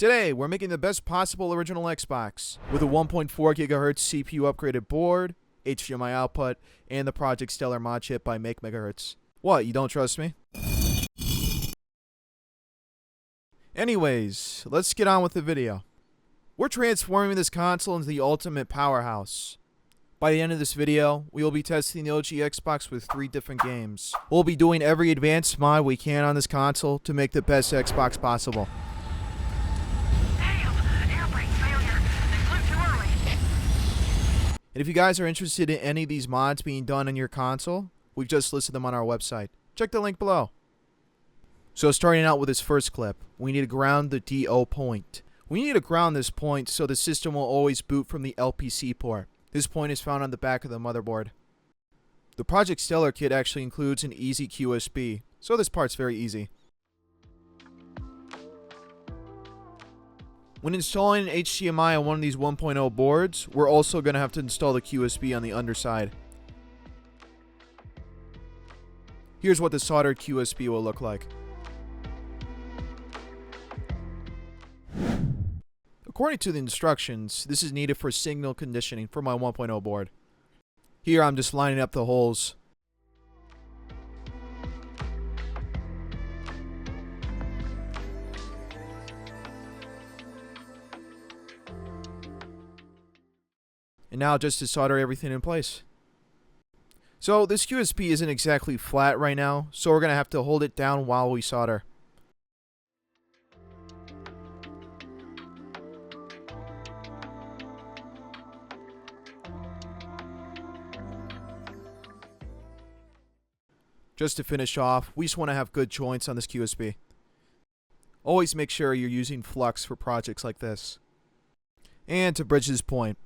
Today, we're making the best possible original Xbox with a 1.4 GHz CPU upgraded board, HDMI output, and the Project Stellar mod chip by MakeMHz. What, you don't trust me? Anyways, let's get on with the video. We're transforming this console into the ultimate powerhouse. By the end of this video, we will be testing the OG Xbox with 3 different games. We'll be doing every advanced mod we can on this console to make the best Xbox possible. And if you guys are interested in any of these mods being done on your console, we've just listed them on our website. Check the link below. So starting out with this first clip, we need to ground the DO point. We need to ground this point so the system will always boot from the LPC port. This point is found on the back of the motherboard. The Project Stellar kit actually includes an easy QSB, so this part's very easy. When installing an HDMI on one of these 1.0 boards, we're also going to have to install the QSB on the underside. Here's what the soldered QSB will look like. According to the instructions, this is needed for signal conditioning for my 1.0 board. Here I'm just lining up the holes. And now just to solder everything in place. So this QSB isn't exactly flat right now, so we're going to have to hold it down while we solder. Just to finish off, we just want to have good joints on this QSB. Always make sure you're using flux for projects like this. And to bridge this point.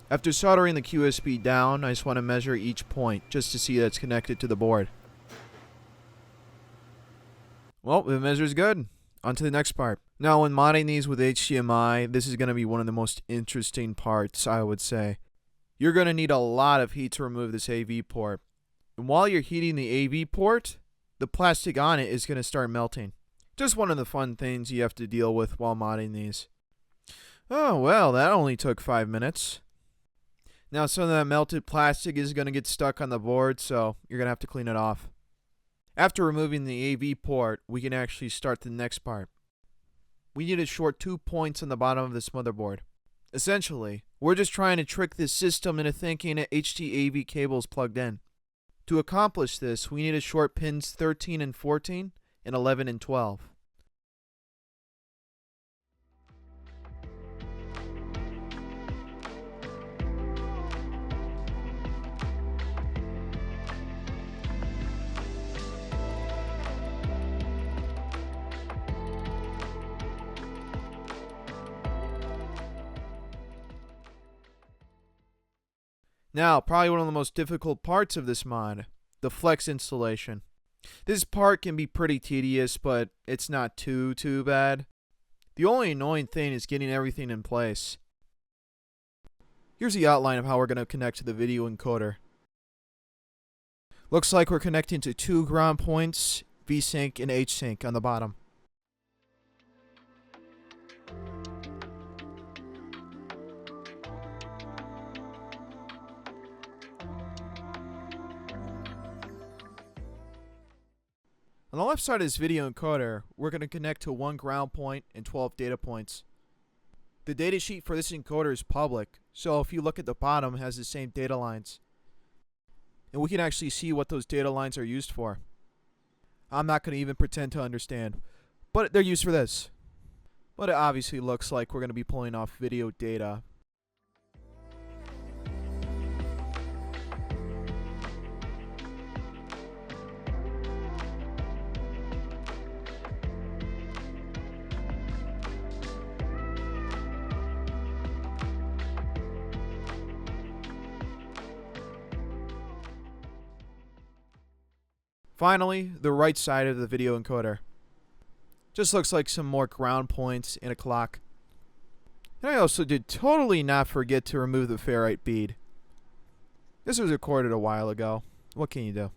After soldering the QSB down, I just want to measure each point just to see that it's connected to the board. Well, the measure's good. On to the next part. Now, when modding these with HDMI, this is going to be one of the most interesting parts, I would say. You're going to need a lot of heat to remove this AV port. And while you're heating the AV port, the plastic on it is going to start melting. Just one of the fun things you have to deal with while modding these. Oh, well, that only took 5 minutes. Now some of that melted plastic is going to get stuck on the board, so you're going to have to clean it off. After removing the AV port, we can actually start the next part. We need to short 2 points on the bottom of this motherboard. Essentially, we're just trying to trick this system into thinking an HDAV cable is plugged in. To accomplish this, we need to short pins 13 and 14 and 11 and 12. Now, probably one of the most difficult parts of this mod, the flex installation. This part can be pretty tedious, but it's not too bad. The only annoying thing is getting everything in place. Here's the outline of how we're going to connect to the video encoder. Looks like we're connecting to 2 ground points, VSync and HSync on the bottom. On the left side of this video encoder, we're going to connect to 1 ground point and 12 data points. The datasheet for this encoder is public, so if you look at the bottom, it has the same data lines. And we can actually see what those data lines are used for. I'm not going to even pretend to understand, but they're used for this. But it obviously looks like we're going to be pulling off video data. Finally, the right side of the video encoder. Just looks like some more ground points and a clock. And I also did totally not forget to remove the ferrite bead. This was recorded a while ago. What can you do?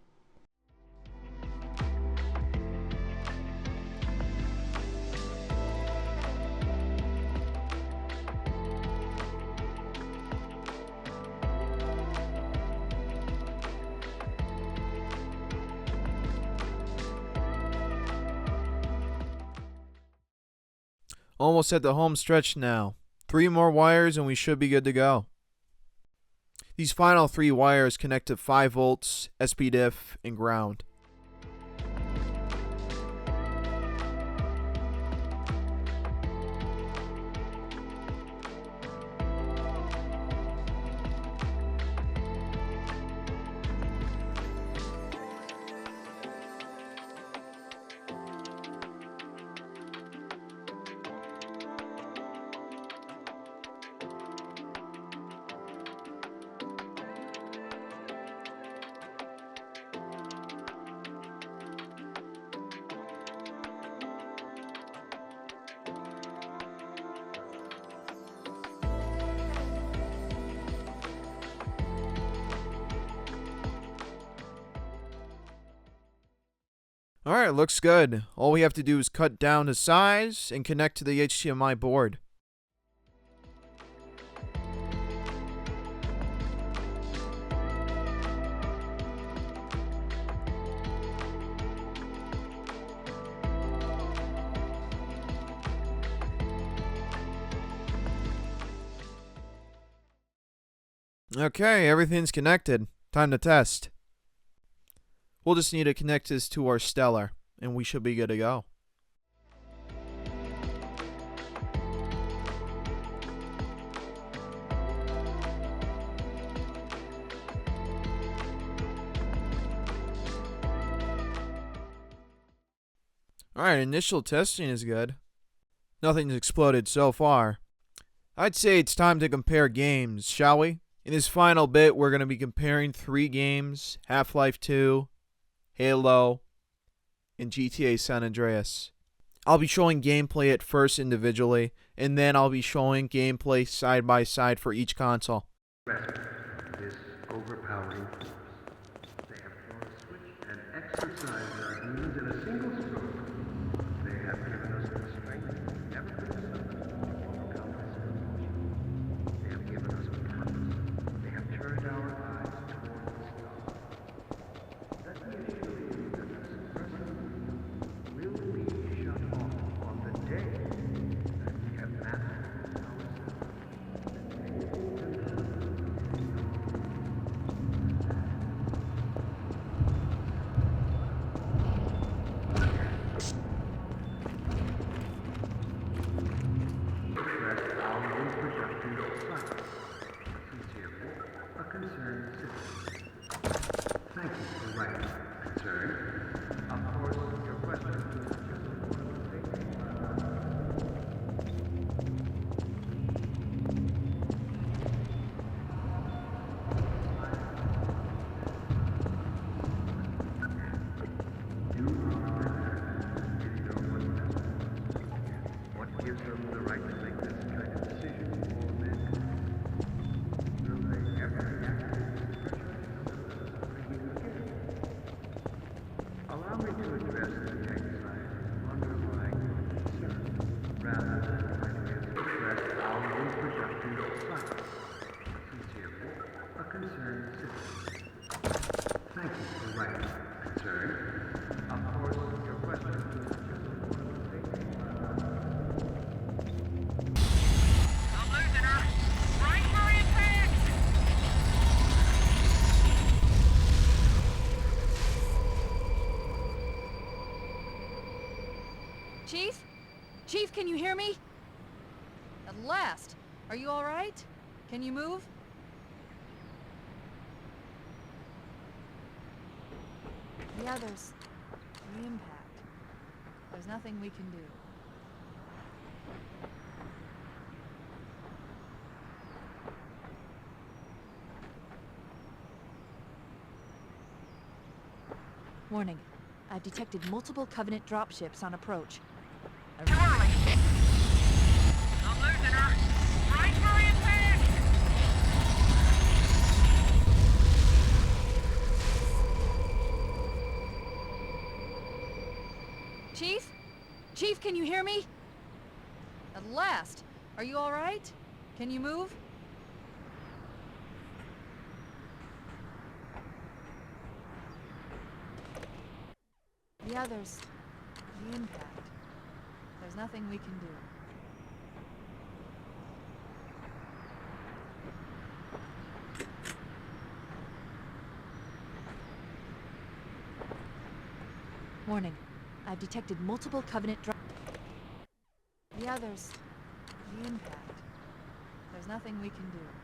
Almost at the home stretch now. 3 more wires and we should be good to go. These final 3 wires connect to 5 volts, SPDIF, and ground. Alright, looks good. All we have to do is cut down the size and connect to the HDMI board. Okay, everything's connected. Time to test. We'll just need to connect this to our stellar, and we should be good to go. Alright, initial testing is good. Nothing's exploded so far. I'd say it's time to compare games, shall we? In this final bit, we're going to be comparing 3 games, Half-Life 2, Halo, and GTA San Andreas. I'll be showing gameplay at first individually, and then I'll be showing gameplay side by side for each console. This overpowering force. They have thrown a switch and exercised our demons in a single stroke. They have given us the strength never been summoned to overcome this illusion. They have given us purpose. They have turned our eyes toward the stars. Let me assure you that the suppressor will be shut off on the day that we have mastered ourselves. Thank you for writing. Concern. Of course, your question is just one of the things. What gives them the right to make this kind of decision for mankind? Will they ever react to this pressure? Allow me to address the anxiety underlying your concern, rather than trying to express our reproductive science. Sincerely, a concerned citizen. Thank you for writing. Concern. Of course, your question is just one of the things. I'm losing her. Right for impact! Chief? Chief, can you hear me? At last. Are you all right? Can you move? The others. The impact. There's nothing we can do. Warning. I've detected multiple Covenant dropships on approach. Too early. I'm losing her. Right for impact! Chief? Chief, can you hear me? At last. Are you all right? Can you move? The others. The impact. There's nothing we can do. Warning. I've detected multiple Covenant The others. The impact. There's nothing we can do.